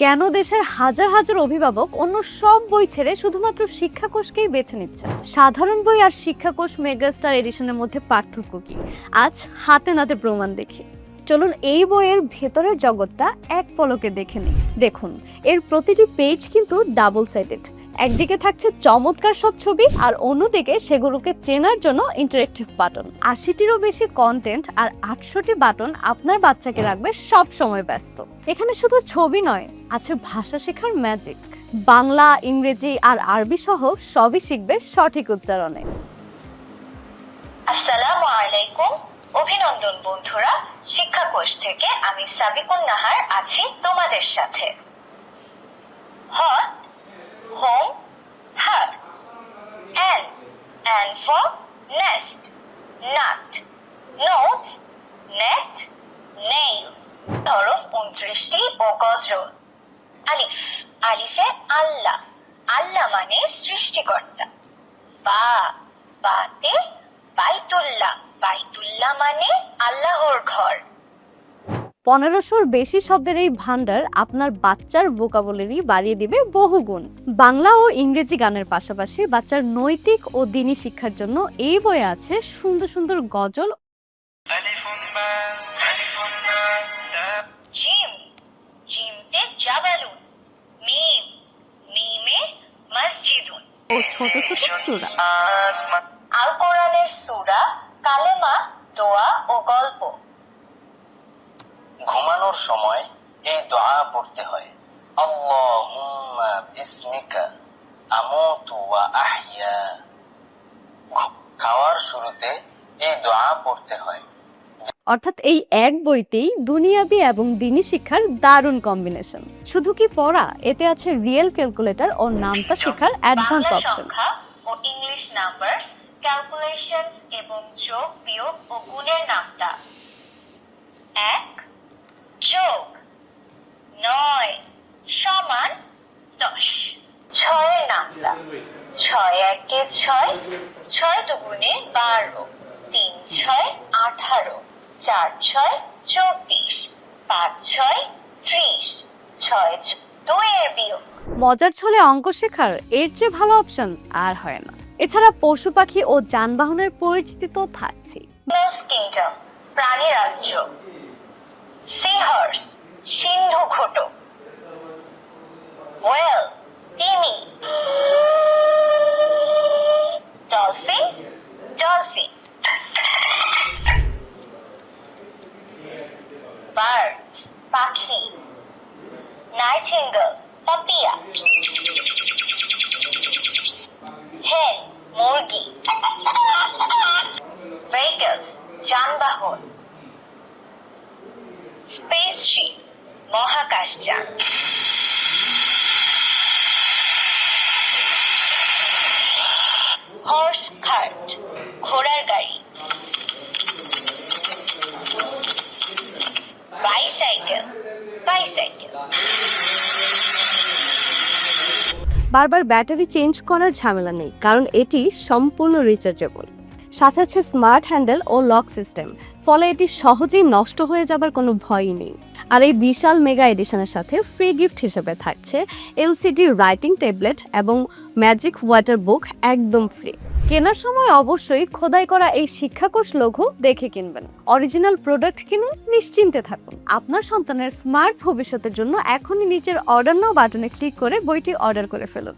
কেন দেশের হাজার হাজার অভিভাবক অন্য সব বই ছেড়ে শুধুমাত্র শিক্ষাকোষকেই বেছে নিচ্ছে? সাধারণ বই আর শিক্ষাকোষ মেগাস্টার এডিশনের মধ্যে পার্থক্য কি? আজ হাতে নাতে প্রমাণ দেখি। চলুন এই বইয়ের ভেতরের জগৎটা এক পলকে দেখে নিই। দেখুন, এর প্রতিটি পেজ কিন্তু ডাবল সাইডেড। একদিকে থাকছে চমৎকার সব ছবি আর অন্যদিকে সেগুলোকে চেনার জন্য ইন্টারেক্টিভ বাটন। ৮০টিরও বেশি কন্টেন্ট আর ৮০০টি বাটন আপনার বাচ্চাকে রাখবে সব সময় ব্যস্ত। এখানে শুধু ছবি নয়, আছে ভাষা শেখার ম্যাজিক। বাংলা, ইংরেজি আর আরবি সহ সবই শিখবে সঠিক উচ্চারণে। আসসালামু আলাইকুম, অভিনন্দন বন্ধুরা। শিক্ষাকোষ থেকে আমি সাবিকুন নাহার আছি তোমাদের সাথে। Hot, home, her, and for nest, nut, nose, net, nail। হরফ 29টি ও গজল। আলিফ, আলিফে আল্লাহ, আল্লাহ মানে সৃষ্টিকর্তা। বা, বাতে বাইতুল্লাহ, বাইতুল্লাহ মানে আল্লাহর ঘর। ১৫০০-র বেশি শব্দের এই ভান্ডার আপনার বাচ্চার ভোকাবুলারি বাড়িয়ে দিবে বহুগুণ। বাংলা ও ইংরেজি গানের পাশাপাশি বাচ্চার নৈতিক ও দ্বীনি শিক্ষার জন্য এই বইয়ে আছে সুন্দর সুন্দর গজল, জিম, জিমতে জাবালুন, মিম, মিমে মসজিদুন ও ছোট ছোট সূরা। আল কোরআনের সূরা, কালেমা, দোয়া ও গল্প। ঘুমানোর সময় এই দোয়া পড়তে হয়, আল্লাহুম্মা বিসমিকা আমুতু ওয়া আহইয়া। খাওয়ার শুরুতে এই দোয়া পড়তে হয়। অর্থাৎ এই এক বইতেই দুনিয়াবি এবং দ্বীনি শিক্ষার দারুণ কম্বিনেশন। শুধু কি পড়া, এতে আছে রিয়েল ক্যালকুলেটর ও নামতা শেখার অ্যাডভান্স বাংলা অপশন। সংখ্যা ও ইংলিশ নাম্বারস, ক্যালকুলেশনস এবং যোগ বিয়োগ ও গুণের নামতা। ১ যোগ ৯ সমান ১০। ৬ এর নামতা, ৬ একে ৬, ৬ দুগুণে ১২, ৩ ৬ ১৮, ৪ ৬ ২৪, ৫ ৬ ৩০, ৬ ২ এর বিয়োগ। মজার ছলে অঙ্ক শেখার এর চেয়ে ভালো অপশন আর হয় না। এছাড়া পশু পাখি ও যানবাহনের পরিচিতি তো থাকছেই। কিংডম, প্রাণী রাজ্য। সি হর্স, সিন্ধু ঘটক। ওয়েল, তিমি। Dolphin, dolphin. বার্ডস, পাখি। নাইটিঙ্গেল, পাপিয়া। হেন, মুরগি। ভেহিকলস, যানবাহন। স্পেসশিপ, মহাকাশযান। হর্স কার্ট, ঘোড়ার গাড়ি। Bicycle, bicycle. বারবার ব্যাটারি চেঞ্জ করার ঝামেলা নেই, কারণ এটি সম্পূর্ণ রিচার্জেবল। সাথে আছে স্মার্ট হ্যান্ডেল ও লক সিস্টেম, ফলে এটি সহজেই নষ্ট হয়ে যাবার কোনো ভয়ই নেই। আর এই বিশাল মেগা এডিশনের সাথে ফ্রি গিফট হিসেবে থাকছে এলসিডি রাইটিং ট্যাবলেট এবং ম্যাজিক ওয়াটার বুক একদম ফ্রি। কেনার সময় অবশ্যই খোদাই করা এই শিক্ষাকোষ লোগো দেখে কিনবেন। অরিজিনাল প্রোডাক্ট কিনুন, নিশ্চিন্তে থাকুন। আপনার সন্তানের স্মার্ট ভবিষ্যতের জন্য এখনই নিচের অর্ডার নাও বাটনে ক্লিক করে বইটি অর্ডার করে ফেলুন।